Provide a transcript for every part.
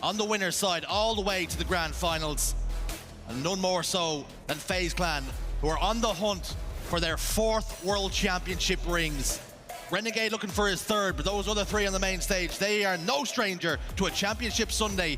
on the winner's side all the way to the grand finals. And none more so than FaZe Clan, who are on the hunt for their 4th World Championship rings. Renegade looking for his 3rd, but those other 3 on the main stage, they are no stranger to a championship Sunday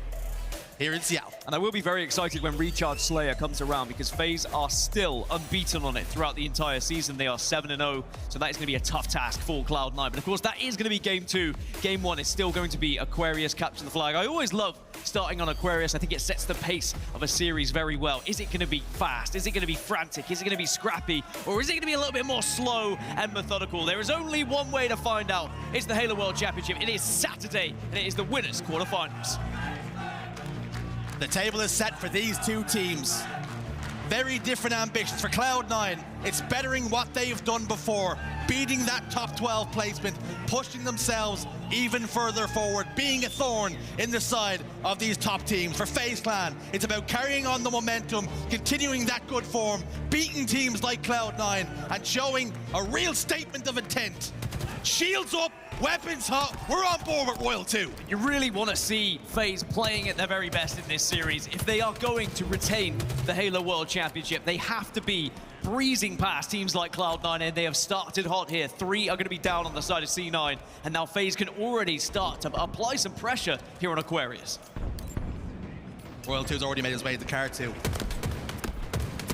here in Seattle. And I will be very excited when Recharge Slayer comes around, because FaZe are still unbeaten on it throughout the entire season. They are 7-0, so that is going to be a tough task for Cloud9. But of course, that is going to be game 2. Game 1 is still going to be Aquarius capture the flag. I always love starting on Aquarius. I think it sets the pace of a series very well. Is it going to be fast? Is it going to be frantic? Is it going to be scrappy? Or is it going to be a little bit more slow and methodical? There is only one way to find out. It's the Halo World Championship. It is Saturday, and it is the winners' quarterfinals. The table is set for these 2 teams. Very different ambitions. For Cloud9, it's bettering what they've done before, beating that top 12 placement, pushing themselves even further forward, being a thorn in the side of these top teams. For FaZe Clan, it's about carrying on the momentum, continuing that good form, beating teams like Cloud9, and showing a real statement of intent. Shields up, weapons hot, we're on board with Royal 2. You really want to see FaZe playing at their very best in this series. If they are going to retain the Halo World Championship, they have to be breezing past teams like Cloud9, and they have started hot here. 3 are going to be down on the side of C9, and now FaZe can already start to apply some pressure here on Aquarius. Royal 2's already made his way to the car 2.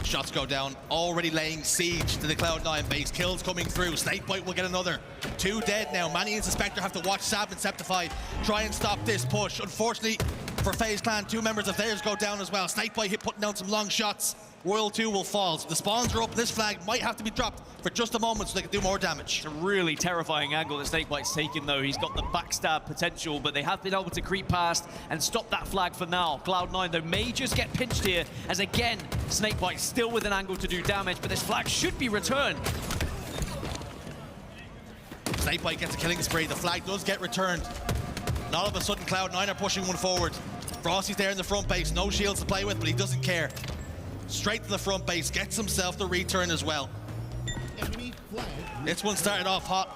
Shots go down, already laying siege to the Cloud9 base. Kills coming through. SnakeBite will get another. 2 dead now. Zmanny and Spector have to watch Sab and Sceptify try and stop this push. Unfortunately for FaZe Clan, 2 members of theirs go down as well. SnakeBite putting down some long shots. Royal 2 will fall. So the spawns are up. This flag might have to be dropped for just a moment so they can do more damage. It's a really terrifying angle that SnakeBite's taken, though. He's got the backstab potential, but they have been able to creep past and stop that flag for now. Cloud9, though, may just get pinched here, as again, SnakeBite still with an angle to do damage, but this flag should be returned. SnakeBite gets a killing spree. The flag does get returned. And all of a sudden, Cloud9 are pushing one forward. Frosty's there in the front base. No shields to play with, but he doesn't care. Straight to the front base, gets himself the return as well. This one started off hot.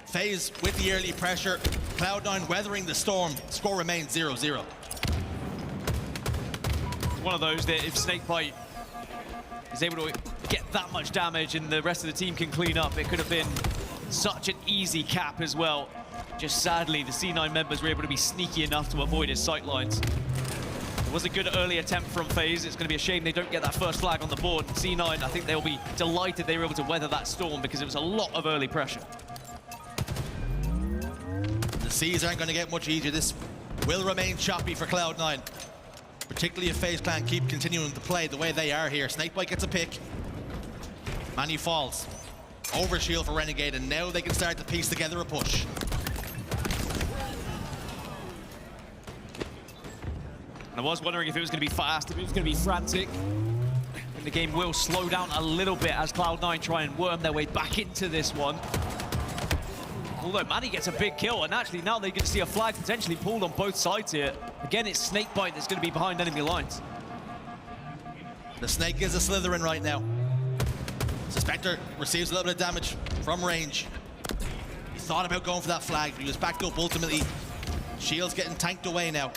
FaZe with the early pressure. Cloud9 weathering the storm. Score remains 0-0. One of those that if SnakeBite is able to get that much damage and the rest of the team can clean up, it could have been such an easy cap as well. Just sadly, the C9 members were able to be sneaky enough to avoid his sightlines. It was a good early attempt from FaZe. It's going to be a shame they don't get that first flag on the board. C9, I think they'll be delighted they were able to weather that storm, because it was a lot of early pressure. The seas aren't going to get much easier. This will remain choppy for Cloud9, particularly if FaZe Clan keep continuing to play the way they are here. SnakeBite gets a pick. Zmanny falls. Overshield for Renegade, and now they can start to piece together a push. I was wondering if it was going to be fast, if it was going to be frantic. And the game will slow down a little bit as Cloud9 try and worm their way back into this one. Although zMannny gets a big kill, and actually now they can see a flag potentially pulled on both sides here. Again, it's SnakeBite that's going to be behind enemy lines. The Snake is a Slytherin right now. Spector receives a little bit of damage from range. He thought about going for that flag, but he was backed up ultimately. Shield's getting tanked away now.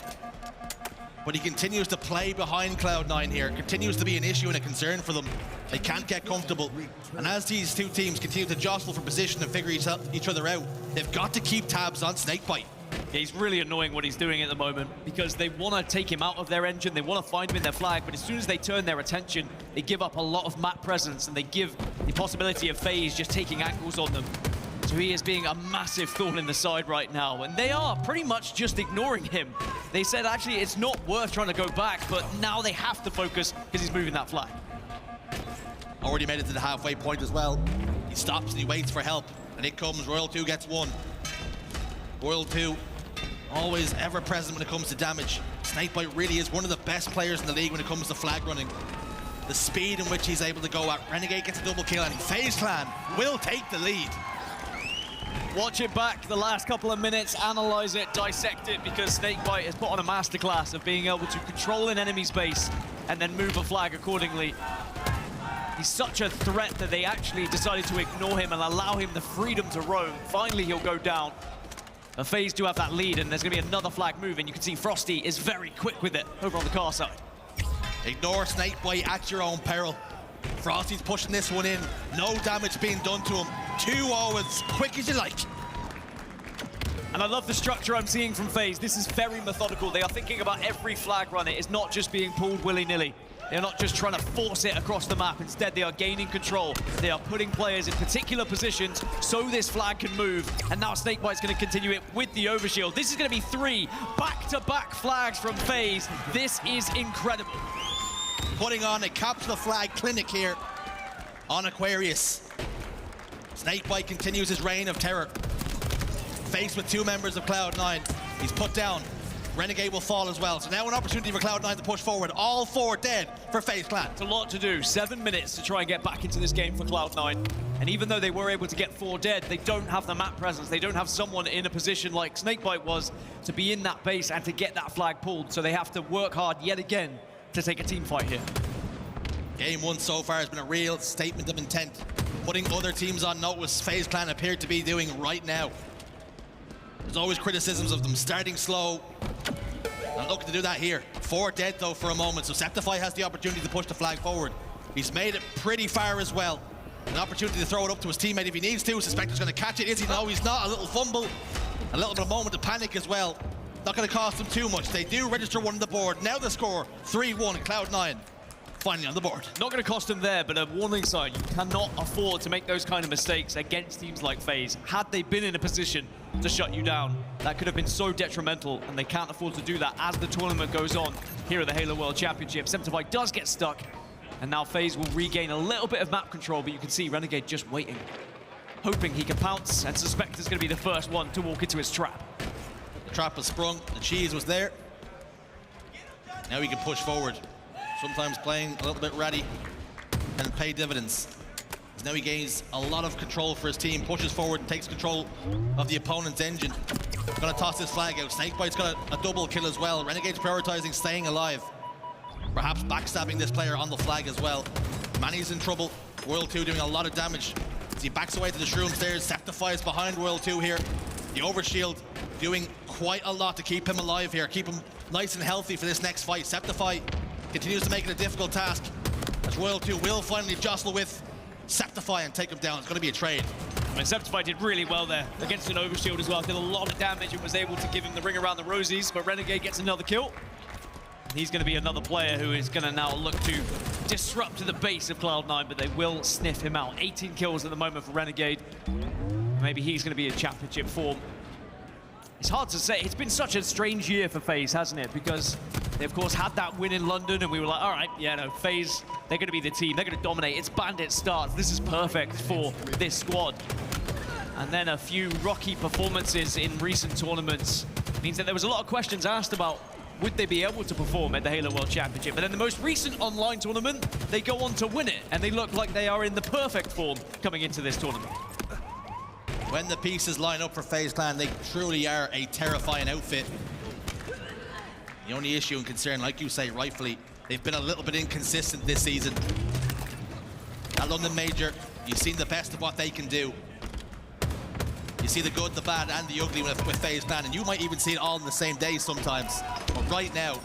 But he continues to play behind Cloud9 here. Continues to be an issue and a concern for them. They can't get comfortable. And as these 2 teams continue to jostle for position and figure each other out, they've got to keep tabs on SnakeBite. Yeah, he's really annoying what he's doing at the moment, because they want to take him out of their engine, they want to find him in their flag, but as soon as they turn their attention, they give up a lot of map presence, and they give the possibility of FaZe just taking angles on them. So he is being a massive thorn in the side right now, and they are pretty much just ignoring him. They said actually it's not worth trying to go back, but now they have to focus because he's moving that flag. Already made it to the halfway point as well. He stops and he waits for help, and it comes. Royal 2 gets 1. Royal 2 always ever present when it comes to damage. SnakeBite really is one of the best players in the league when it comes to flag running. The speed in which he's able to go out. Renegade gets a double kill, and FaZe Clan will take the lead. Watch it back the last couple of minutes, analyze it, dissect it, because SnakeBite has put on a masterclass of being able to control an enemy's base and then move a flag accordingly. He's such a threat that they actually decided to ignore him and allow him the freedom to roam. Finally, he'll go down. FaZe do have that lead, and there's going to be another flag moving. You can see Frosty is very quick with it over on the car side. Ignore SnakeBite at your own peril. Frosty's pushing this one in. No damage being done to him. 2-0 as quick as you like. And I love the structure I'm seeing from FaZe. This is very methodical. They are thinking about every flag run. It is not just being pulled willy-nilly. They're not just trying to force it across the map. Instead, they are gaining control. They are putting players in particular positions so this flag can move. And now SnakeBite's going to continue it with the overshield. This is going to be 3 back-to-back flags from FaZe. This is incredible. Putting on a capture the flag clinic here on Aquarius. SnakeBite continues his reign of terror. Faced with 2 members of Cloud9. He's put down. Renegade will fall as well. So now an opportunity for Cloud9 to push forward. All 4 dead for FaZe Clan. It's a lot to do. 7 minutes to try and get back into this game for Cloud9. And even though they were able to get 4 dead, they don't have the map presence. They don't have someone in a position like SnakeBite was to be in that base and to get that flag pulled. So they have to work hard yet again to take a team fight here. Game 1 so far has been a real statement of intent. Putting other teams on notice FaZe Clan appear to be doing right now. There's always criticisms of them starting slow. Not looking to do that here. 4 dead though for a moment, so Sceptify has the opportunity to push the flag forward. He's made it pretty far as well. An opportunity to throw it up to his teammate if he needs to. Spspector's going to catch it. Is he? No, he's not. A little fumble. A little bit of moment of panic as well. Not going to cost them too much. They do register 1 on the board. Now the score, 3-1, Cloud9 finally on the board. Not going to cost them there, but a warning sign. You cannot afford to make those kind of mistakes against teams like FaZe. Had they been in a position to shut you down, that could have been so detrimental, and they can't afford to do that as the tournament goes on here at the Halo World Championship. Sceptify does get stuck, and now FaZe will regain a little bit of map control, but you can see Renegade just waiting, hoping he can pounce, and Svspector's going to be the first one to walk into his trap. The trap was sprung, the cheese was there. Now he can push forward. Sometimes playing a little bit ratty and pay dividends. Now he gains a lot of control for his team, pushes forward and takes control of the opponent's engine. Gonna toss this flag out. SnakeBite's got a double kill as well. Renegade's prioritizing staying alive. Perhaps backstabbing this player on the flag as well. Manny's in trouble. World 2 doing a lot of damage. As he backs away to the shroom stairs, Sceptify is behind World 2 here. The overshield doing quite a lot to keep him alive here, keep him nice and healthy for this next fight. Sceptify continues to make it a difficult task, as World 2 will finally jostle with Sceptify and take him down. It's going to be a trade. I mean, Sceptify did really well there against an overshield as well. Did a lot of damage and was able to give him the ring around the rosies, but Renegade gets another kill. He's going to be another player who is going to now look to disrupt the base of Cloud9, but they will sniff him out. 18 kills at the moment for Renegade. Maybe he's going to be in championship form. It's hard to say. It's been such a strange year for FaZe, hasn't it? Because they, of course, had that win in London, and we were like, all right, yeah, no, FaZe, they're going to be the team. They're going to dominate. It's Bandit starts. This is perfect for this squad. And then a few rocky performances in recent tournaments means that there was a lot of questions asked about would they be able to perform at the Halo World Championship. But then the most recent online tournament, they go on to win it, and they look like they are in the perfect form coming into this tournament. When the pieces line up for FaZe Clan, they truly are a terrifying outfit. The only issue and concern, like you say, rightfully, they've been a little bit inconsistent this season. That London Major, you've seen the best of what they can do. You see the good, the bad, and the ugly with FaZe Clan, and you might even see it all in the same day sometimes. But right now,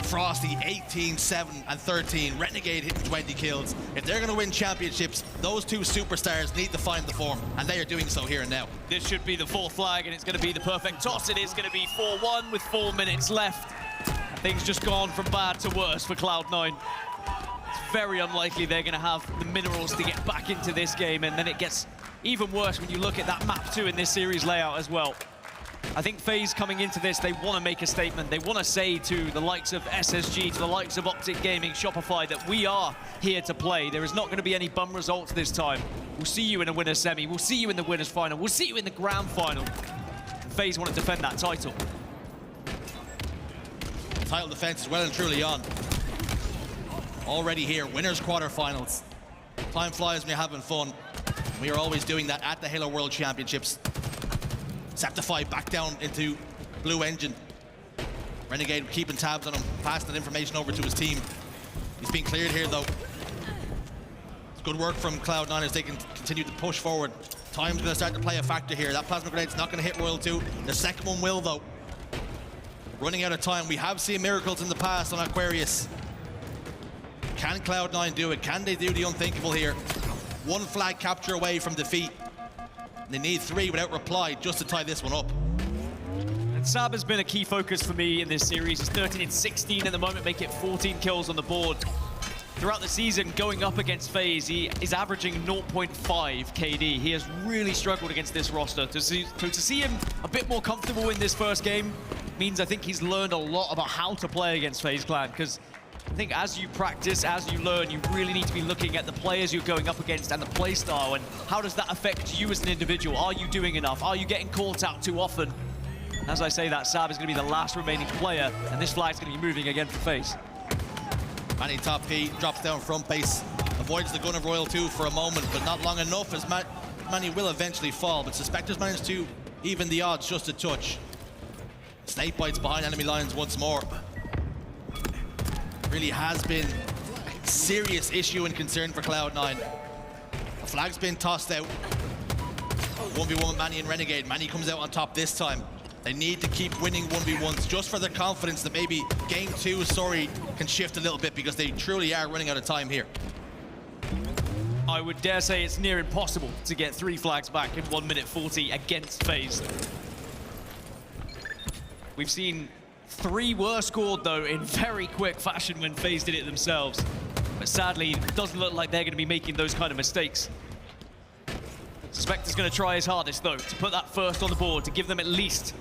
Frosty, 18, 7, and 13. Renegade hitting 20 kills. If they're going to win championships, those 2 superstars need to find the form, and they are doing so here and now. This should be the 4th flag, and it's going to be the perfect toss. It is going to be 4-1 with 4 minutes left. Things just gone from bad to worse for Cloud9. It's very unlikely they're going to have the minerals to get back into this game, and then it gets even worse when you look at that map 2 in this series layout as well. I think FaZe coming into this, they want to make a statement. They want to say to the likes of SSG, to the likes of Optic Gaming, Shopify, that we are here to play. There is not going to be any bum results this time. We'll see you in a winner's semi. We'll see you in the winner's final. We'll see you in the grand final. And FaZe want to defend that title. Title defense is well and truly on. Already here, winners quarterfinals. Time flies when you're having fun. We are always doing that at the Halo World Championships. Sceptify back down into blue engine. Renegade keeping tabs on him, passing that information over to his team. He's being cleared here though. It's good work from Cloud9 as they can continue to push forward. Time's going to start to play a factor here. That plasma grenade's not going to hit Royal 2. The second one will, though. Running out of time. We have seen miracles in the past on Aquarius. Can Cloud9 do it? Can they do the unthinkable here? One flag capture away from defeat. They need 3 without reply just to tie this one up. And Sab has been a key focus for me in this series. He's 13 and 16 at the moment, making it 14 kills on the board. Throughout the season, going up against FaZe, he is averaging 0.5 KD. He has really struggled against this roster. To see him a bit more comfortable in this first game means I think he's learned a lot about how to play against FaZe Clan, because I think as you practice, as you learn, you really need to be looking at the players you're going up against and the play style, and how does that affect you as an individual? Are you doing enough? Are you getting caught out too often? As I say that, Sab is going to be the last remaining player, and this flag's going to be moving again for FaZe. Manny top P, drops down front base, avoids the gun of Royal 2 for a moment, but not long enough, as Manny will eventually fall, but Svspector's managed to even the odds just a touch. SnakeBite's behind enemy lines once more. Really has been a serious issue and concern for Cloud9. The flag's been tossed out. 1v1 with Manny and Renegade. Manny comes out on top this time. They need to keep winning 1v1s just for their confidence that maybe game 2, sorry, can shift a little bit, because they truly are running out of time here. I would dare say it's near impossible to get 3 flags back in 1 minute 40 against FaZe. We've seen 3 were scored, though, in very quick fashion when FaZe did it themselves. But sadly, it doesn't look like they're going to be making those kind of mistakes. Svspector's going to try his hardest, though, to put that first on the board, to give them at least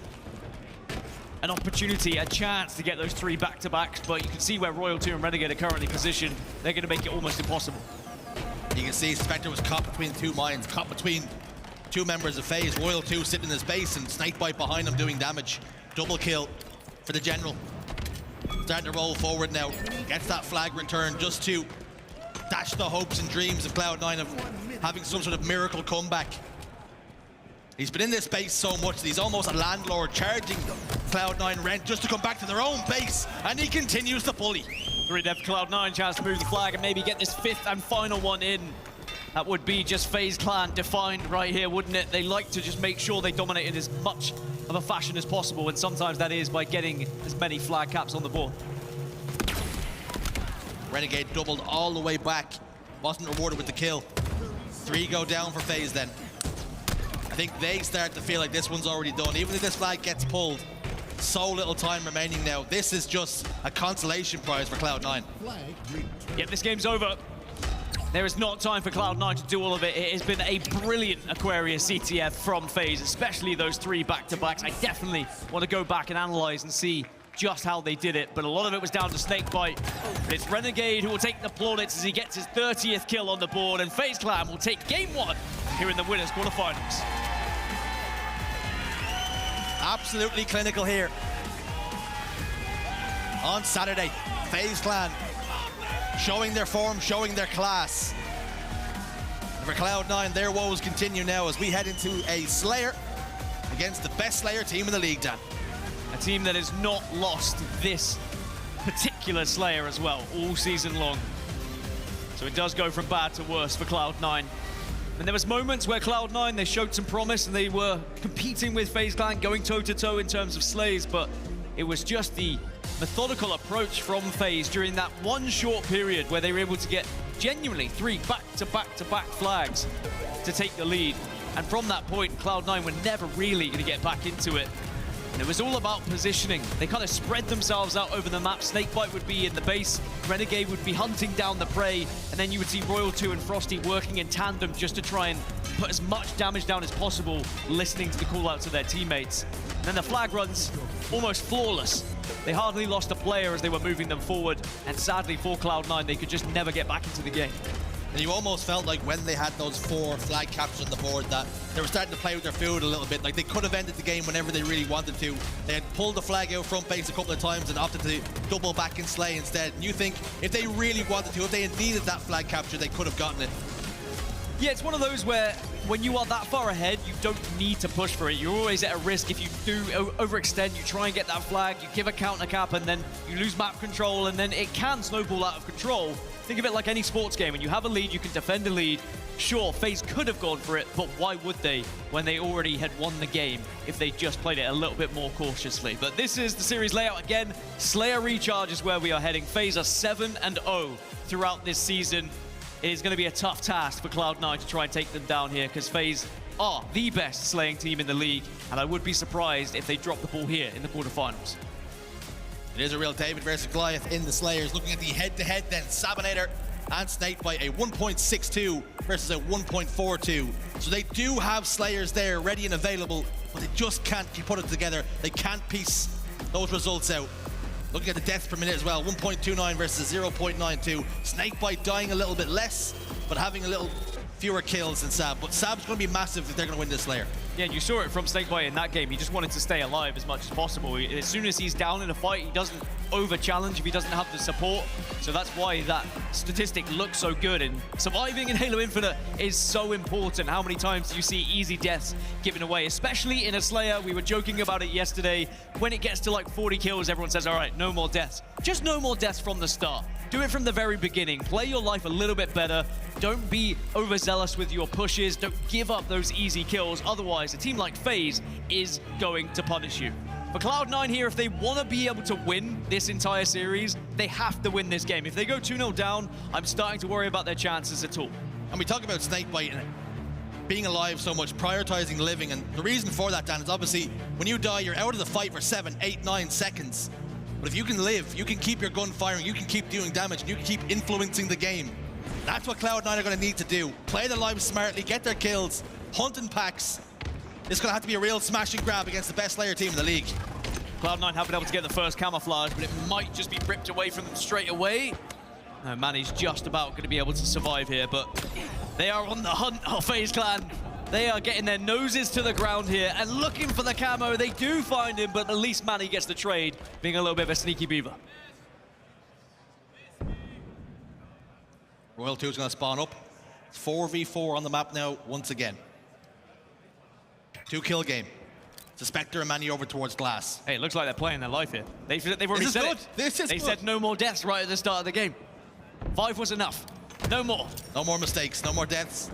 an opportunity, a chance to get those 3 back-to-backs. But you can see where Royal 2 and Renegade are currently positioned. They're going to make it almost impossible. You can see Svspector was caught between 2 mines, caught between 2 members of FaZe. Royal 2 sitting in his base and SnakeBite behind him doing damage. Double kill for the general. Starting to roll forward now. Gets that flag return just to dash the hopes and dreams of Cloud9 of having some sort of miracle comeback. He's been in this base so much that he's almost a landlord, charging Cloud9 rent just to come back to their own base, and he continues to bully. 3 dev Cloud9, chance to move the flag and maybe get this 5th and final one in. That would be just FaZe Clan defined right here, wouldn't it? They like to just make sure they dominate in as much of a fashion as possible, and sometimes that is by getting as many flag caps on the board. Renegade doubled all the way back. Wasn't rewarded with the kill. 3 go down for FaZe then. I think they start to feel like this one's already done. Even if this flag gets pulled, so little time remaining now. This is just a consolation prize for Cloud9. Yep, this game's over. There is not time for Cloud9 to do all of it. It has been a brilliant Aquarius CTF from FaZe, especially those 3 back-to-backs. I definitely want to go back and analyze and see just how they did it, but a lot of it was down to SnakeBite. It's Renegade who will take the plaudits as he gets his 30th kill on the board, and FaZe Clan will take game 1 here in the winners quarterfinals. Absolutely clinical here. On Saturday, FaZe Clan showing their form, showing their class. And for Cloud9, their woes continue now as we head into a Slayer against the best Slayer team in the league, Dan. A team that has not lost this particular Slayer as well, all season long. So it does go from bad to worse for Cloud9. And there was moments where Cloud9, they showed some promise and they were competing with FaZe Clan, going toe-to-toe in terms of slays, but it was just the methodical approach from FaZe during that one short period where they were able to get genuinely 3 back-to-back-to-back flags to take the lead. And from that point, Cloud9 were never really going to get back into it. And it was all about positioning. They kind of spread themselves out over the map. SnakeBite would be in the base, Renegade would be hunting down the prey, and then you would see Royal 2 and Frosty working in tandem just to try and put as much damage down as possible, listening to the call-outs of their teammates. And then the flag runs, almost flawless. They hardly lost a player as they were moving them forward, and sadly for Cloud9, they could just never get back into the game. And you almost felt like when they had those 4 flag captures on the board that they were starting to play with their food a little bit. Like they could have ended the game whenever they really wanted to. They had pulled the flag out front base a couple of times and opted to double back and slay instead. And you think if they really wanted to, if they had needed that flag capture, they could have gotten it. Yeah, it's one of those where when you are that far ahead, you don't need to push for it. You're always at a risk if you do overextend, you try and get that flag, you give a counter cap, and then you lose map control, and then it can snowball out of control. Think of it like any sports game. When you have a lead, you can defend a lead. Sure, FaZe could have gone for it, but why would they when they already had won the game if they just played it a little bit more cautiously? But this is the series layout again. Slayer recharge is where we are heading. FaZe are 7-0 throughout this season. It is going to be a tough task for Cloud9 to try and take them down here because FaZe are the best slaying team in the league, and I would be surprised if they drop the ball here in the quarterfinals. It is a real David versus Goliath in the Slayers. Looking at the head-to-head then, Sabinator and SnakeBite, a 1.62 versus a 1.42. So they do have Slayers there ready and available, but they just can't put it together. They can't piece those results out. Looking at the deaths per minute as well, 1.29 versus 0.92. SnakeBite dying a little bit less, but having a little fewer kills than Sab. But Sab's going to be massive if they're going to win this Slayer. Yeah, and you saw it from SnakeBite in that game. He just wanted to stay alive as much as possible. As soon as he's down in a fight, he doesn't over-challenge if he doesn't have the support. So that's why that statistic looks so good. And surviving in Halo Infinite is so important. How many times do you see easy deaths given away, especially in a Slayer? We were joking about it yesterday. When it gets to like 40 kills, everyone says, all right, no more deaths. Just no more deaths from the start. Do it from the very beginning. Play your life a little bit better. Don't be overzealous with your pushes. Don't give up those easy kills. Otherwise, a team like FaZe is going to punish you. For Cloud9 here, if they want to be able to win this entire series, they have to win this game. If they go 2-0 down, I'm starting to worry about their chances at all. And we talk about SnakeBite and being alive so much, prioritizing living, and the reason for that, Dan, is obviously when you die, you're out of the fight for 7, 8, 9 seconds. But if you can live, you can keep your gun firing, you can keep doing damage, and you can keep influencing the game. That's what Cloud9 are going to need to do. Play their lives smartly, get their kills, hunt in packs. It's going to have to be a real smash and grab against the best Slayer team in the league. Cloud9 haven't been able to get the first camouflage, but it might just be ripped away from them straight away. Manny's just about going to be able to survive here, but they are on the hunt, FaZe Clan. They are getting their noses to the ground here and looking for the camo. They do find him, but at least Manny gets the trade, being a little bit of a sneaky beaver. Royal 2 is going to spawn up. 4v4 on the map now, once again. 2-kill game. Spector and Manny over towards glass. Hey, it looks like they're playing their life here. They've already said it. This is they good. said no more deaths right at the start of the game. 5 was enough. No more. No more mistakes, no more deaths.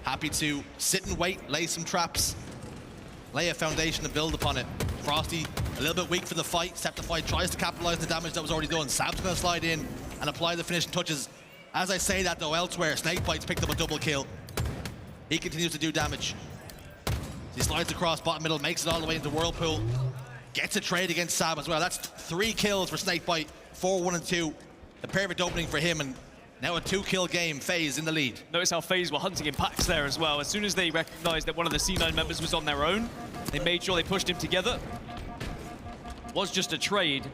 Happy to sit and wait, lay some traps, lay a foundation to build upon it. Frosty, a little bit weak for the fight. Sceptify tries to capitalize the damage that was already done. Sab's going to slide in and apply the finishing touches. As I say that, though, elsewhere, SnakeBite's picked up a double kill. He continues to do damage. He slides across bottom middle, makes it all the way into Whirlpool. Gets a trade against Sab as well. That's 3 kills for SnakeBite, 4, 1, and 2. The perfect opening for him, and now a 2-kill game. FaZe in the lead. Notice how FaZe were hunting in packs there as well. As soon as they recognized that one of the C9 members was on their own, they made sure they pushed him together. It was just a trade,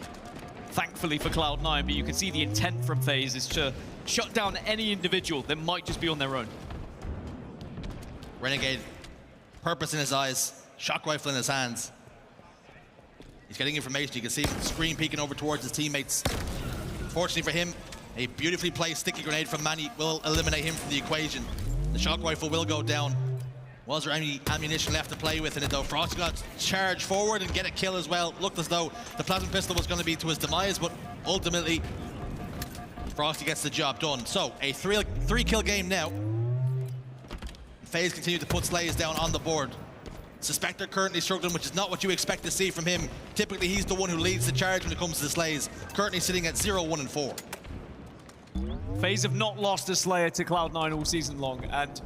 thankfully for Cloud9, but you can see the intent from FaZe is to shut down any individual that might just be on their own. Renegade, purpose in his eyes, shock rifle in his hands. He's getting information. You can see the screen peeking over towards his teammates. Fortunately for him, a beautifully placed sticky grenade from Manny will eliminate him from the equation. The shock rifle will go down. Was there any ammunition left to play with in it though? Frosty got to charge forward and get a kill as well. Looked as though the plasma pistol was going to be to his demise, but ultimately Frosty gets the job done. So a 3-kill game now. FaZe continue to put Slays down on the board. Spspector currently struggling, which is not what you expect to see from him. Typically, he's the one who leads the charge when it comes to the Slays. Currently sitting at 0, 1, and 4. FaZe have not lost a Slayer to Cloud9 all season long, and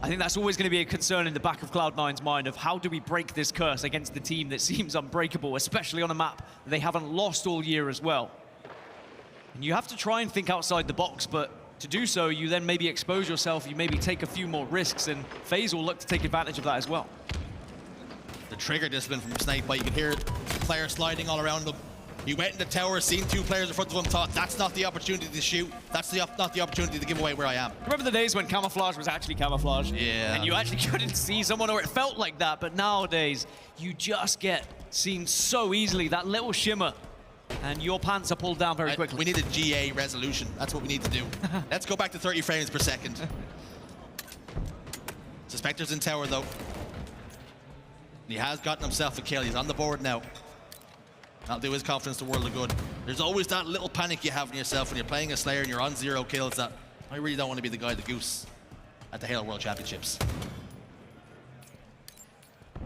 I think that's always going to be a concern in the back of Cloud9's mind of how do we break this curse against the team that seems unbreakable, especially on a map that they haven't lost all year as well. And you have to try and think outside the box, but to do so, you then maybe expose yourself, you maybe take a few more risks, and FaZe will look to take advantage of that as well. The trigger discipline from SnakeBite, you can hear players sliding all around them. He went in the tower, seen 2 players in front of him, thought, that's not the opportunity to shoot. That's not the opportunity to give away where I am. Remember the days when camouflage was actually camouflage? Yeah. And you actually couldn't see someone, or it felt like that, but nowadays, you just get seen so easily, that little shimmer, and your pants are pulled down very quickly. We need a GA resolution. That's what we need to do. Let's go back to 30 frames per second. Svspector's in tower though. He has gotten himself a kill. He's on the board now. That'll do his confidence the world of good. There's always that little panic you have in yourself when you're playing a Slayer and you're on 0 kills that I really don't want to be the guy, the goose, at the Halo World Championships.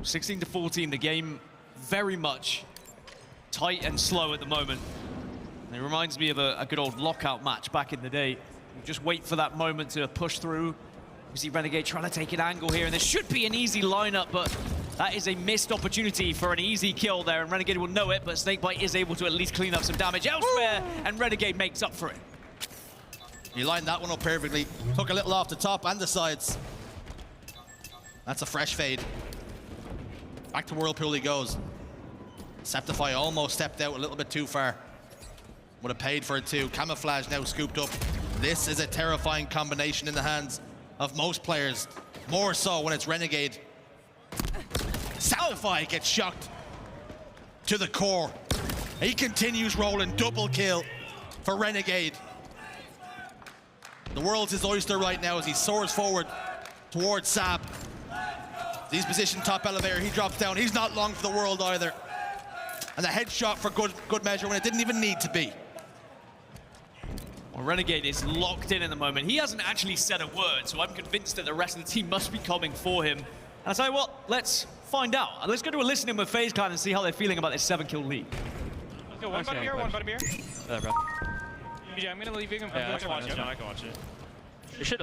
16-14, the game very much tight and slow at the moment. And it reminds me of a good old lockout match back in the day. You just wait for that moment to push through. We see Renegade trying to take an angle here, and there should be an easy lineup, but that is a missed opportunity for an easy kill there, and Renegade will know it, but SnakeBite is able to at least clean up some damage elsewhere, and Renegade makes up for it. He lined that one up perfectly. Took a little off the top and the sides. That's a fresh fade. Back to Whirlpool he goes. Sceptify almost stepped out a little bit too far. Would have paid for it too. Camouflage now scooped up. This is a terrifying combination in the hands of most players. More so when it's Renegade. Sceptify gets shocked to the core. He continues rolling, double kill for Renegade. The world's his oyster right now as he soars forward towards Sab. He's positioned top elevator, he drops down. He's not long for the world either. And the headshot for good measure when it didn't even need to be. Well, Renegade is locked in at the moment. He hasn't actually said a word, so I'm convinced that the rest of the team must be coming for him. And I tell you what, let's find out. Let's go to a listening with FaZe Clan and see how they're feeling about this 7-kill lead. Yo, one bottom here, one bottom here. There, bro. BJ, I'm gonna leave you. Yeah, I can watch it.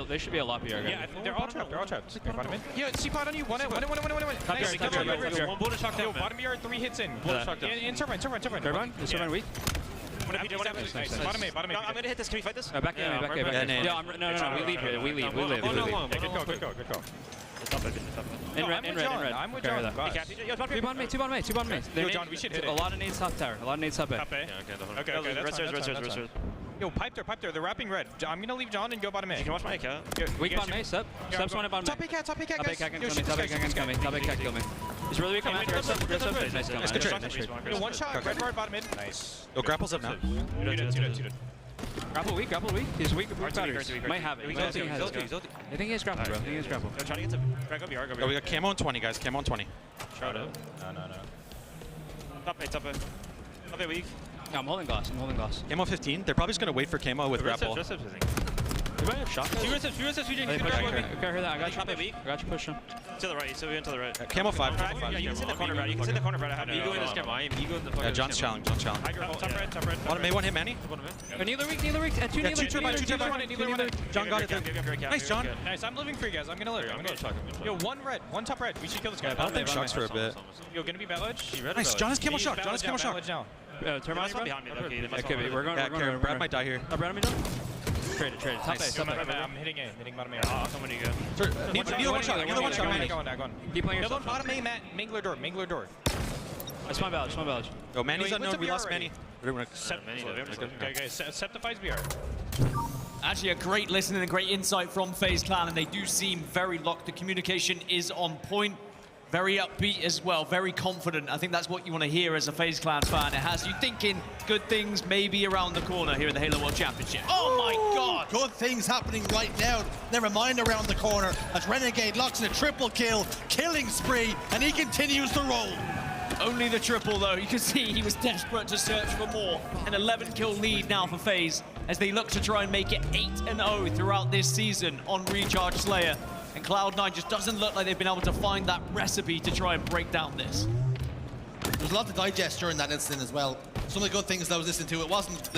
They should be a lot bigger. Yeah, they're all trapped. They're all trapped. Here, bottom mid. Yo, C-pod on you. One. Nice. Yo, bullet shock down. Bottom yard, 3 hits in. Bullet shock down. In turbine. Turbine? Is turbine weak? Nice. Bottom A. I'm gonna hit this. Can we fight this? Back in. Yeah, no, we leave here. We leave. Good call. In red. I'm with John. Two bottom me. Yo, John, we should hit it. A lot of nades top tower. Okay, that's fine. Yo, pipe there. They're wrapping red. I'm gonna leave John and go bottom A. You can watch my account. Weak bottom me, Sep. Sep's one at bottom me. Top A cat, guys. Top A cat can kill me. He's really weak on that. Nice trade. Yo, one shot. Red guard, bottom mid. Nice. Yo, grapple's up now. Two. Grapple weak. He's weak batteries. Might have it. I think he has grapple, bro. Yo, trying to get to... Go B. Oh, we got camo on 20, guys. Camo on 20. Shot up. No. Top A weak. Yeah, I'm holding glass. Camo 15. They're probably just going to wait for camo with grapple. You might have shot. Few resets, Okay, hear that. I got you. I got you pushing. To the right, so we went to the right. Camo 5. Yeah, you can sit in the corner, Brad. I have Ego in this camera. I am ego in the fucking Yeah, John's challenge. Top red. One May, one hit Manny. Neither weak. And two neither. John got it. Nice, John. Nice, I'm living for you guys. I'm gonna live. Yo, one red, one top red. We should kill this guy. I don't think Shucks for a bit. Yo, gonna be Batledge? Nice, John has camo shock. Now. Turn my Behind me, okay. It could be. We're going. Brad might die here. Brad on me, John? Trade it. Top A. I'm hitting A, hitting bottom A. I'll come when you go. Neither one shot, Manny. Go on. Keep playing Kill yourself. bottom A, Matt. Mangler door. It's my village. Yo, Manny's unknown. We lost Manny. Okay, Sceptify's BR. Actually, a great listening and a great insight from FaZe Clan, and they do seem very locked. The communication is on point. Very upbeat as well, very confident. I think that's what you want to hear as a FaZe Clan fan. It has you thinking good things maybe around the corner here at the Halo World Championship. Oh my God! Good things happening right now. Never mind around the corner as Renegade locks in a triple kill, killing spree, and he continues to roll. Only the triple though. You can see he was desperate to search for more. An 11-kill lead now for FaZe as they look to try and make it 8-0 throughout this season on Recharge Slayer. And Cloud9 just doesn't look like they've been able to find that recipe to try and break down this. There's a lot to digest during that incident as well. Some of the good things I was listening to, it wasn't,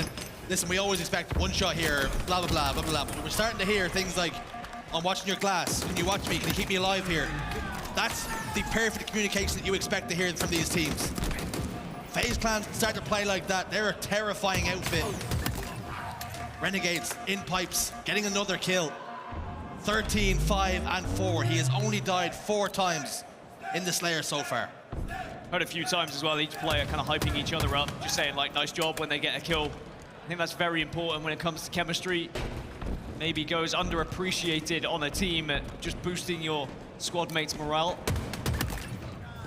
listen, we always expect one shot here, blah, blah, blah. But we're starting to hear things like, I'm watching your glass, can you watch me, can you keep me alive here? That's the perfect communication that you expect to hear from these teams. FaZe Clan start to play like that, they're a terrifying outfit. Renegades in pipes, getting another kill. 13, 5, and 4. He has only died 4 times in the Slayer so far. Heard a few times as well, each player kind of hyping each other up, just saying like, nice job when they get a kill. I think that's very important when it comes to chemistry. Maybe goes underappreciated on a team at just boosting your squad mates' morale.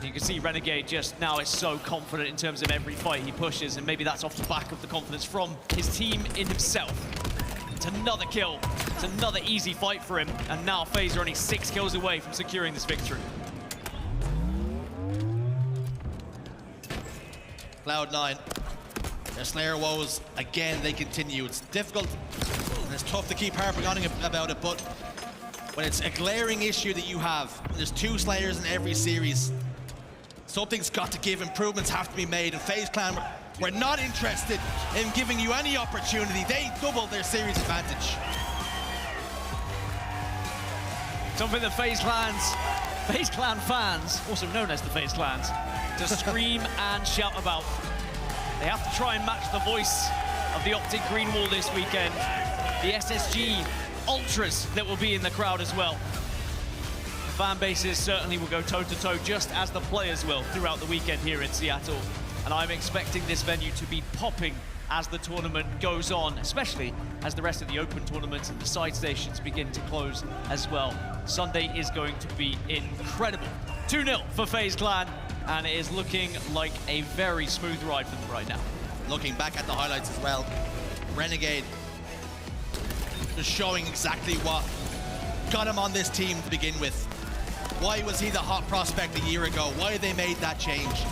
You can see Renegade just now is so confident in terms of every fight he pushes, and maybe that's off the back of the confidence from his team in himself. It's another kill. It's another easy fight for him. And now FaZe are only 6 kills away from securing this victory. Cloud9, their Slayer woes, again, they continue. It's difficult and it's tough to keep harping on about it, but when it's a glaring issue that you have, there's 2 Slayers in every series, something's got to give, improvements have to be made, and FaZe Clan, we're not interested in giving you any opportunity. They doubled their series advantage. Something that FaZe Clan fans, also known as the FaZe Clans, to scream and shout about. They have to try and match the voice of the Optic Green Wall this weekend. The SSG Ultras that will be in the crowd as well. The fan bases certainly will go toe-to-toe, just as the players will throughout the weekend here in Seattle. And I'm expecting this venue to be popping as the tournament goes on, especially as the rest of the open tournaments and the side stations begin to close as well. Sunday is going to be incredible. 2-0 for FaZe Clan, and it is looking like a very smooth ride for them right now. Looking back at the highlights as well, Renegade just showing exactly what got him on this team to begin with. Why was he the hot prospect a year ago? Why they made that change?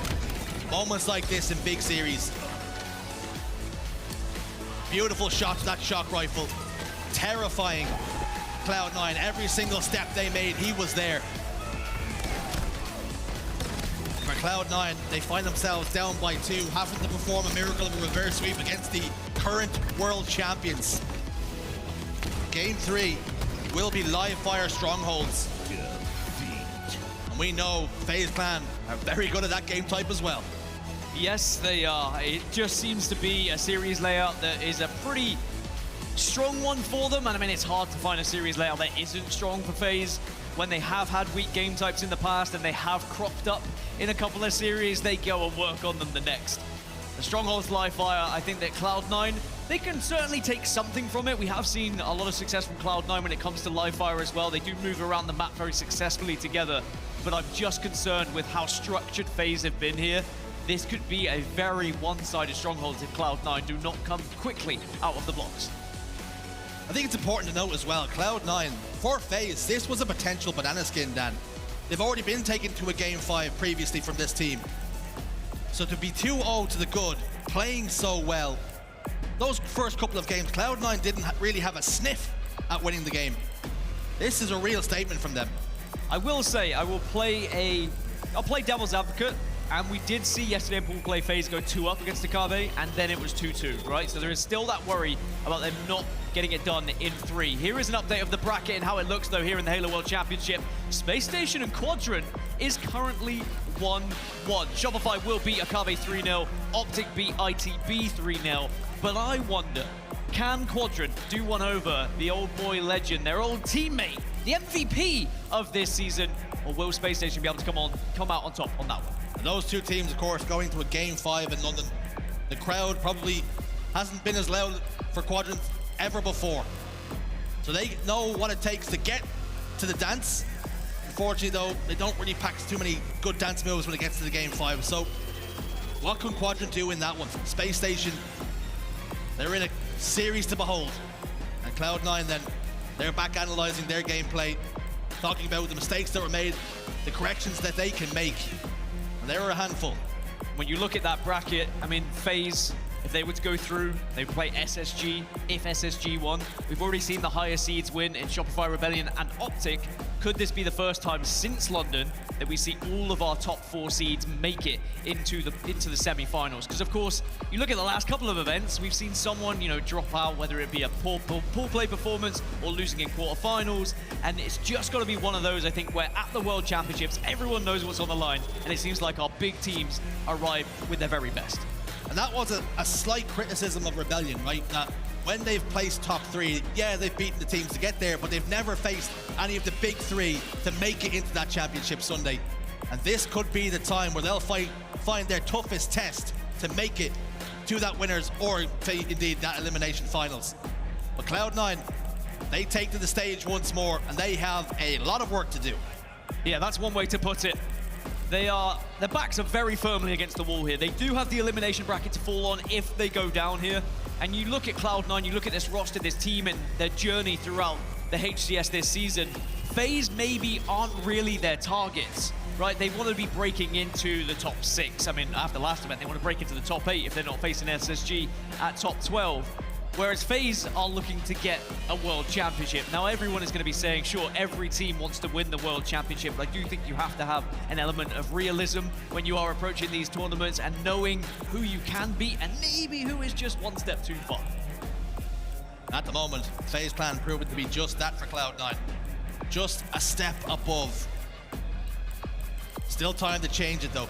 Moments like this in big series. Beautiful shots, that shock rifle. Terrifying Cloud9. Every single step they made, he was there. For Cloud9, they find themselves down by 2, having to perform a miracle of a reverse sweep against the current world champions. Game 3 will be live fire strongholds. And we know FaZe Clan are very good at that game type as well. Yes, they are. It just seems to be a series layout that is a pretty strong one for them. And I mean, it's hard to find a series layout that isn't strong for FaZe. When they have had weak game types in the past and they have cropped up in a couple of series, they go and work on them the next. The Strongholds live fire, I think that Cloud9, they can certainly take something from it. We have seen a lot of success from Cloud9 when it comes to live fire as well. They do move around the map very successfully together, but I'm just concerned with how structured FaZe have been here. This could be a very one-sided Strongholds if Cloud9 do not come quickly out of the blocks. I think it's important to note as well, Cloud9, for FaZe, this was a potential banana skin, Dan. They've already been taken to a Game 5 previously from this team. So to be 2-0 to the good, playing so well, those first couple of games, Cloud9 didn't really have a sniff at winning the game. This is a real statement from them. I will say, I'll play devil's advocate, and we did see yesterday in pool play FaZe go 2-up against Akabe, and then it was 2-2, right? So there is still that worry about them not getting it done in 3. Here is an update of the bracket and how it looks, though, here in the Halo World Championship. Space Station and Quadrant is currently 1-1. Sceptify will beat Akabe 3-0. Optic beat ITB 3-0. But I wonder, can Quadrant do one over the old boy legend, their old teammate, the MVP of this season, or will Space Station be able to come out on top on that one? And those two teams, of course, going to a Game 5 in London. The crowd probably hasn't been as loud for Quadrant ever before. So they know what it takes to get to the dance. Unfortunately, though, they don't really pack too many good dance moves when it gets to the Game 5. So what can Quadrant do in that one? Space Station, they're in a series to behold. And Cloud9 then, they're back analyzing their gameplay, talking about the mistakes that were made, the corrections that they can make. And they were a handful. When you look at that bracket, I mean, FaZe, if they were to go through, they would play SSG, if SSG won. We've already seen the higher seeds win in Sceptify, Rebellion, and Optic. Could this be the first time since London that we see all of our top 4 seeds make it into the semi-finals? Because of course, you look at the last couple of events, we've seen someone, you know, drop out, whether it be a poor play performance or losing in quarterfinals, and it's just got to be one of those, I think, where at the World Championships, everyone knows what's on the line, and it seems like our big teams arrive with their very best. And that was a slight criticism of Rebellion, right? That when they've placed top 3, yeah, they've beaten the teams to get there, but they've never faced any of the big 3 to make it into that championship Sunday. And this could be the time where they'll find their toughest test to make it to that winners or indeed that elimination finals. But Cloud9, they take to the stage once more, and they have a lot of work to do. Yeah, that's one way to put it. Their backs are very firmly against the wall here. They do have the elimination bracket to fall on if they go down here, And you look at Cloud9, you look at this roster, this team, and their journey throughout the HCS this season, FaZe maybe aren't really their targets, right? They want to be breaking into the top 6. I mean, after last event, they want to break into the top 8 if they're not facing SSG at top 12. Whereas FaZe are looking to get a World Championship. Now, everyone is going to be saying, sure, every team wants to win the World Championship, but I do think you have to have an element of realism when you are approaching these tournaments and knowing who you can beat and maybe who is just one step too far. At the moment, FaZe Clan proven to be just that for Cloud9. Just a step above. Still time to change it, though.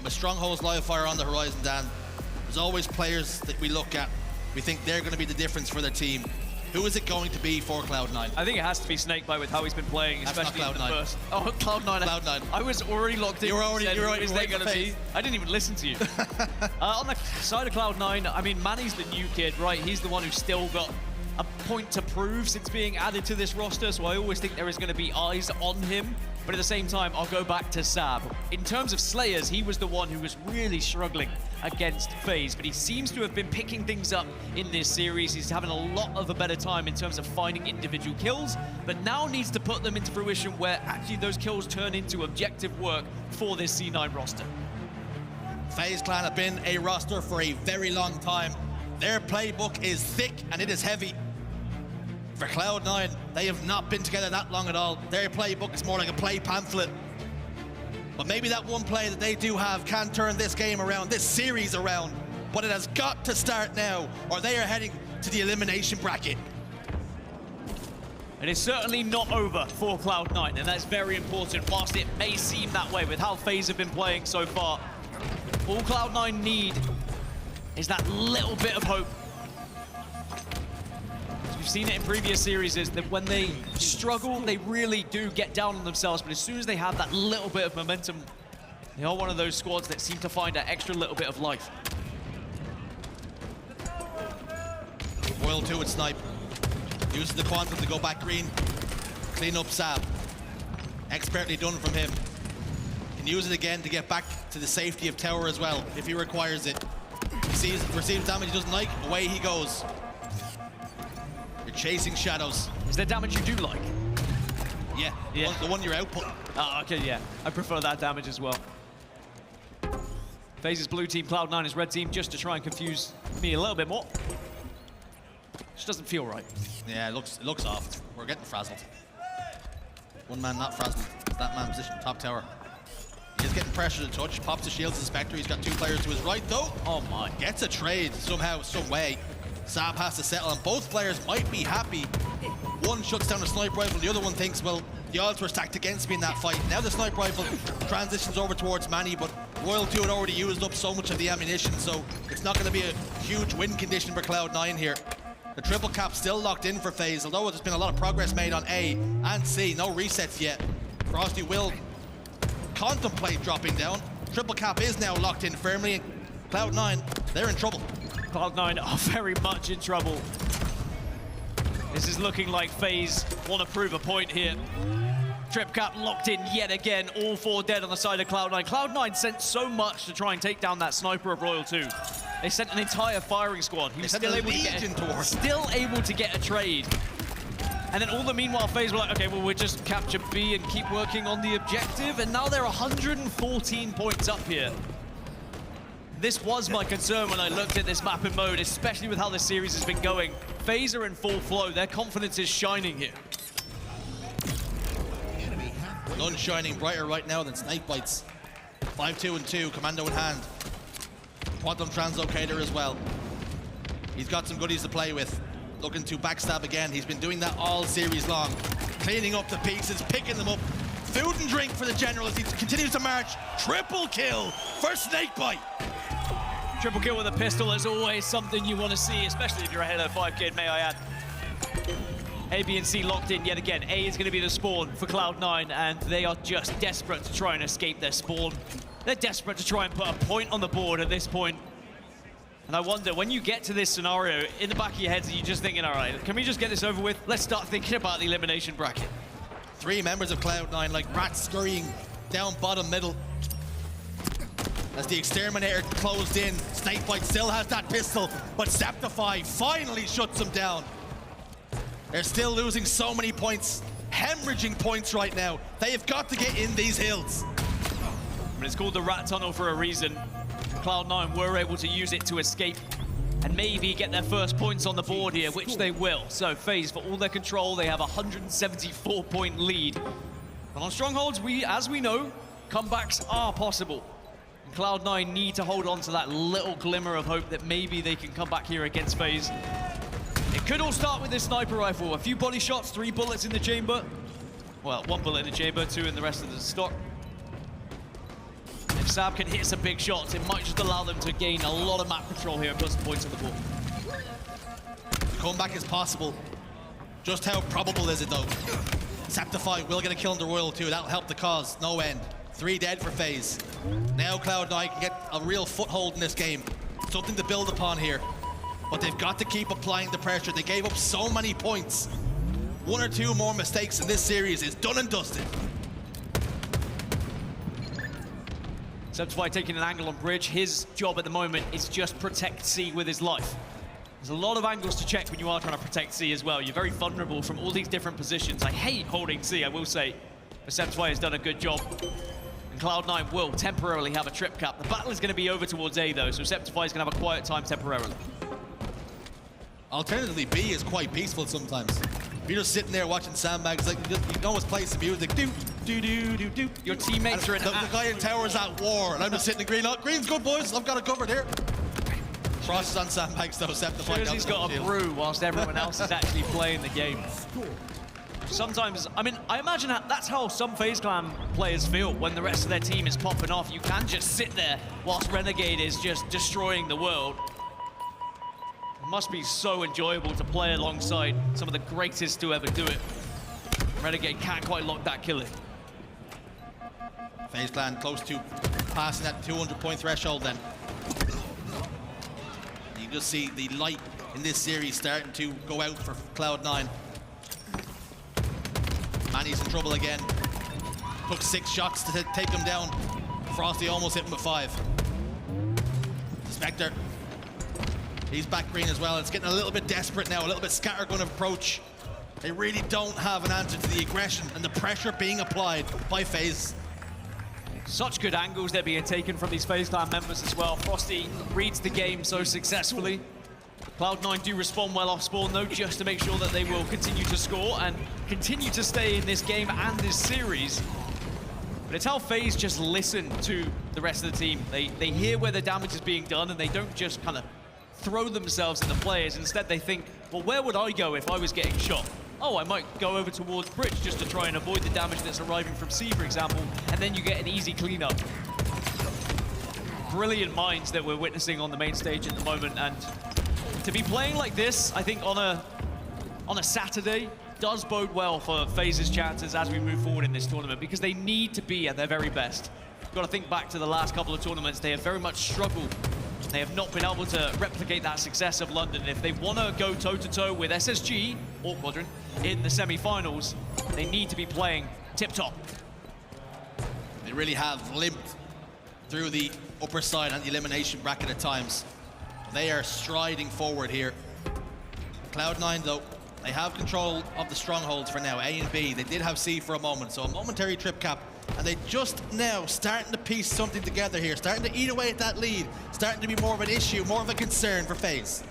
With Stronghold's live fire on the horizon, Dan, there's always players that we look at. We think they're going to be the difference for their team. Who is it going to be for Cloud9? I think it has to be SnakeBite with how he's been playing, especially in the first. Oh, Cloud9. Cloud9. I was already locked in. You were already is they going to be? I didn't even listen to you. On the side of Cloud9, I mean, Manny's the new kid, right? He's the one who's still got a point to prove since being added to this roster, so I always think there is going to be eyes on him. But at the same time, I'll go back to Sab. In terms of Slayers, he was the one who was really struggling against FaZe, but he seems to have been picking things up in this series. He's having a lot of a better time in terms of finding individual kills, but now needs to put them into fruition where actually those kills turn into objective work for this C9 roster. FaZe Clan have been a roster for a very long time. Their playbook is thick and it is heavy. For Cloud9, they have not been together that long at all. Their playbook is more like a play pamphlet. But maybe that one play that they do have can turn this game around, this series around. But it has got to start now, or they are heading to the elimination bracket. It is certainly not over for Cloud9, and that's very important, whilst it may seem that way with how FaZe have been playing so far. All Cloud9 need is that little bit of hope. We've seen it in previous series, is that when they struggle, they really do get down on themselves, but as soon as they have that little bit of momentum, they are one of those squads that seem to find that extra little bit of life. Royal 2 with Snipe. Uses the Quantum to go back green. Clean up Sab. Expertly done from him. Can use it again to get back to the safety of tower as well, if he requires it. He receives damage he doesn't like, away he goes. You're chasing shadows. Is there damage you do like? Yeah, the one you're outputting. Oh, okay, yeah. I prefer that damage as well. FaZe is blue team, Cloud9 is red team, just to try and confuse me a little bit more. Just doesn't feel right. Yeah, it looks off. We're getting frazzled. One man not frazzled. It's that man position, top tower. He's getting pressure to touch, pops the shields to Spectre. He's got 2 players to his right though. Oh my. Gets a trade somehow, some way. Sab has to settle, and both players might be happy. One shuts down a sniper rifle, the other one thinks, well, the odds were stacked against me in that fight. Now the sniper rifle transitions over towards zMannny, but Royal 2 had already used up so much of the ammunition, so it's not going to be a huge win condition for Cloud9 here. The triple cap still locked in for FaZe, although there's been a lot of progress made on A and C. No resets yet. Frosty will contemplate dropping down. Triple cap is now locked in firmly, and Cloud9, they're in trouble. Cloud9 are very much in trouble. This is looking like FaZe want to prove a point here. Trip cap locked in yet again, all 4 dead on the side of Cloud9. Cloud9 sent so much to try and take down that sniper of Royal 2. They sent an entire firing squad. He was still able to get a trade. And then all the meanwhile, FaZe were like, okay, well, we'll just capture B and keep working on the objective. And now they're 114 points up here. This was my concern when I looked at this map in mode, especially with how this series has been going. FaZe are in full flow. Their confidence is shining here. None shining brighter right now than SnakeBite's. 5-2 and 2, commando in hand. Quantum translocator as well. He's got some goodies to play with. Looking to backstab again. He's been doing that all series long. Cleaning up the pieces, picking them up. Food and drink for the general as he continues to march. Triple kill for SnakeBite. Triple kill with a pistol is always something you want to see, especially if you're a Halo 5 kid, may I add. A, B, and C locked in yet again. A is going to be the spawn for Cloud9, and they are just desperate to try and escape their spawn. They're desperate to try and put a point on the board at this point. And I wonder, when you get to this scenario, in the back of your heads, you're just thinking, all right, can we just get this over with? Let's start thinking about the elimination bracket. 3 members of Cloud9 like rats scurrying down bottom middle. As the Exterminator closed in, SnakeBite still has that pistol, but Sceptify finally shuts him down. They're still losing so many points, hemorrhaging points right now. They have got to get in these hills. But it's called the Rat Tunnel for a reason. Cloud9 were able to use it to escape and maybe get their first points on the board here, which they will. So FaZe, for all their control, they have a 174-point lead. But on Strongholds, as we know, comebacks are possible. And Cloud9 need to hold on to that little glimmer of hope that maybe they can come back here against FaZe. It could all start with this sniper rifle. A few body shots, 3 bullets in the chamber. Well, 1 bullet in the chamber, 2 in the rest of the stock. If Sab can hit some big shots, it might just allow them to gain a lot of map control here and put some points on the board. The comeback is possible. Just how probable is it though? Sceptify will get a kill in the Royal too. That'll help the cause. No end. 3 dead for FaZe. Now Cloud9 can get a real foothold in this game. Something to build upon here. But they've got to keep applying the pressure. They gave up so many points. 1 or 2 more mistakes in this series is done and dusted. Sceptify taking an angle on bridge. His job at the moment is just protect C with his life. There's a lot of angles to check when you are trying to protect C as well. You're very vulnerable from all these different positions. I hate holding C, I will say. But Sceptify has done a good job. And Cloud9 will temporarily have a trip cap. The battle is going to be over towards A though, so Sceptify is going to have a quiet time temporarily. Alternatively, B is quite peaceful sometimes. If you're just sitting there watching sandbags, like you can almost play some music. Do do do do do. Your teammates are in the guy in tower's at war, and I'm just sitting in green. Oh, green's good, boys. I've got it covered here. Frost is on sandbags though. Sceptify. He's got a brew whilst everyone else is actually playing the game. Sometimes, I mean, I imagine that's how some FaZe Clan players feel when the rest of their team is popping off. You can just sit there whilst Renegade is just destroying the world. It must be so enjoyable to play alongside some of the greatest to ever do it. Renegade can't quite lock that kill in. FaZe Clan close to passing that 200-point threshold then. You just see the light in this series starting to go out for Cloud9. Manny's in trouble again. Took 6 shots to take him down. Frosty almost hit him with 5. Spector. He's back green as well. It's getting a little bit desperate now, a little bit scattergun approach. They really don't have an answer to the aggression and the pressure being applied by FaZe. Such good angles they're being taken from these FaZe Clan members as well. Frosty reads the game so successfully. Cloud9 do respond well off spawn though, just to make sure that they will continue to score and continue to stay in this game and this series. But it's how FaZe just listen to the rest of the team. They hear where the damage is being done and they don't just kind of throw themselves at the players. Instead they think, well, where would I go if I was getting shot? Oh, I might go over towards bridge just to try and avoid the damage that's arriving from C, for example, and then you get an easy cleanup. Brilliant minds that we're witnessing on the main stage at the moment, and to be playing like this, I think on a Saturday, does bode well for FaZe's chances as we move forward in this tournament, because they need to be at their very best. You've got to think back to the last couple of tournaments. They have very much struggled. They have not been able to replicate that success of London. If they want to go toe-to-toe with SSG, or Quadrant, in the semi-finals, they need to be playing tip-top. They really have limped through the upper side and the elimination bracket at times. They are striding forward here. Cloud9, though, they have control of the strongholds for now, A and B. They did have C for a moment, so a momentary trip cap. And they just now starting to piece something together here, starting to eat away at that lead, starting to be more of an issue, more of a concern for FaZe.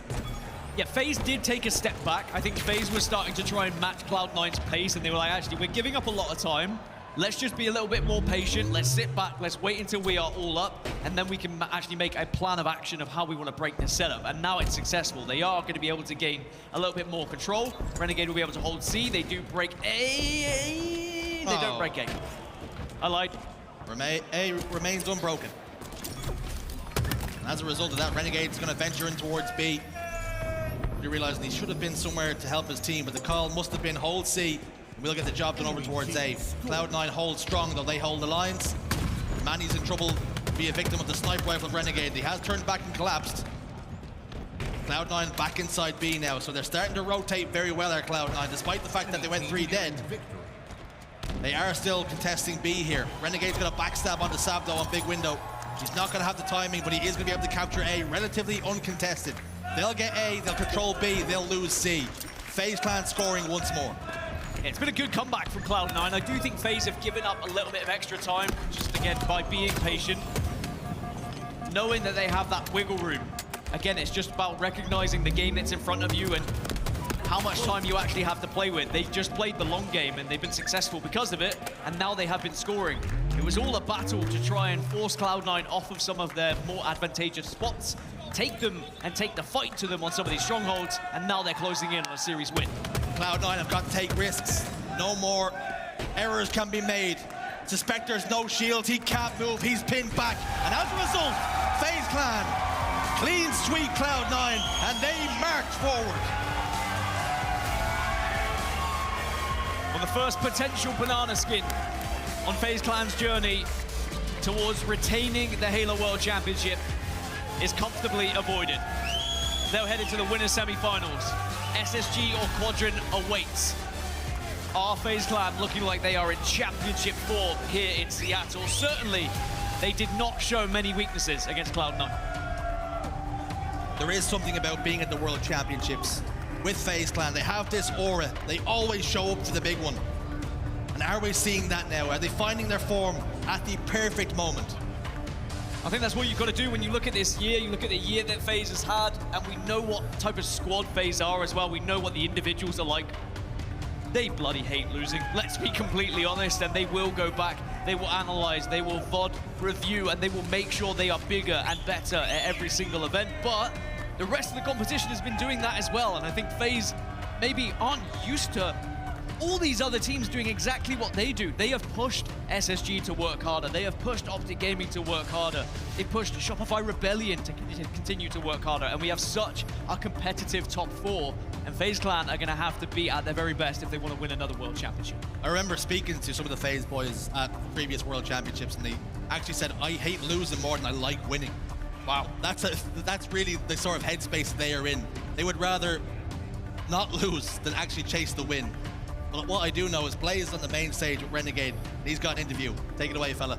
Yeah, FaZe did take a step back. I think FaZe was starting to try and match Cloud9's pace, and they were like, actually, we're giving up a lot of time. Let's just be a little bit more patient. Let's sit back. Let's wait until we are all up, and then we can actually make a plan of action of how we want to break this setup. And now it's successful. They are going to be able to gain a little bit more control. Renegade will be able to hold C. They do break A. They don't break A. I lied. A remains unbroken. And as a result of that, Renegade's going to venture in towards B. You're realizing he should have been somewhere to help his team, but the call must have been hold C. We'll get the job done over towards A. Cloud9 holds strong, though. They hold the lines. Manny's in trouble to be a victim of the sniper rifle of Renegade. He has turned back and collapsed. Cloud9 back inside B now, so they're starting to rotate very well, our Cloud9, despite the fact that they went 3 dead. They are still contesting B here. Renegade's got a backstab onto Sab, though, on big window. He's not going to have the timing, but he is going to be able to capture A relatively uncontested. They'll get A, they'll control B, they'll lose C. FaZe Clan scoring once more. It's been a good comeback from Cloud9. I do think FaZe have given up a little bit of extra time, just again by being patient, knowing that they have that wiggle room. Again, it's just about recognizing the game that's in front of you and how much time you actually have to play with. They just played the long game and they've been successful because of it, and now they have been scoring. It was all a battle to try and force Cloud9 off of some of their more advantageous spots, take them and take the fight to them on some of these strongholds, and now they're closing in on a series win. Cloud9 have got to take risks. No more errors can be made. Svspector's no shield, he can't move, he's pinned back. And as a result, FaZe Clan clean sweep Cloud9 and they march forward. Well, the first potential banana skin on FaZe Clan's journey towards retaining the Halo World Championship is comfortably avoided. They'll head into the winner semi-finals. SSG or Quadrant awaits. Are FaZe Clan looking like they are in championship form here in Seattle? Certainly, they did not show many weaknesses against Cloud9. There is something about being at the World Championships. With FaZe Clan, they have this aura. They always show up for the big one. And are we seeing that now? Are they finding their form at the perfect moment? I think that's what you've got to do when you look at this year. You look at the year that FaZe has had, and we know what type of squad FaZe are as well. We know what the individuals are like. They bloody hate losing, let's be completely honest, and they will go back, they will analyze, they will VOD review, and they will make sure they are bigger and better at every single event. But the rest of the competition has been doing that as well, and I think FaZe maybe aren't used to all these other teams doing exactly what they do. They have pushed SSG to work harder. They have pushed Optic Gaming to work harder. They pushed Shopify Rebellion to continue to work harder. And we have such a competitive top four. And FaZe Clan are going to have to be at their very best if they want to win another World Championship. I remember speaking to some of the FaZe boys at previous World Championships, and they actually said, I hate losing more than I like winning. Wow, that's really the sort of headspace they are in. They would rather not lose than actually chase the win. But what I do know is Blaze on the main stage with Renegade. He's got an interview. Take it away, fella.